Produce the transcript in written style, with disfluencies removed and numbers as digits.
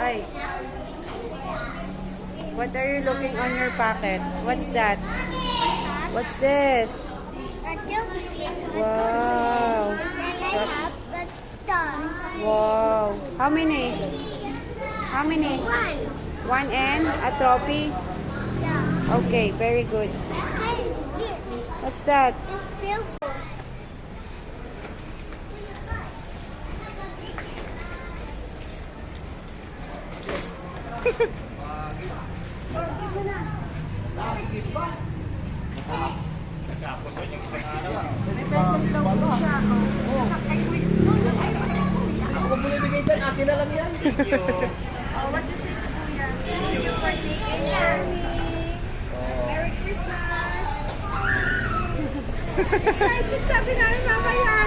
Ay. What are you looking on your pocket? What's that? What's this? Wow. Wow. How many? How many? One and a trophy? Okay, very good. What's that? May present daw po siya. Sa kay Kuya. Huwag mo nabigay dyan, akin na lang yan. Oh, what you say to Kuya? Thank you for taking care of me. Merry Christmas! Excited sabi namin mamaya.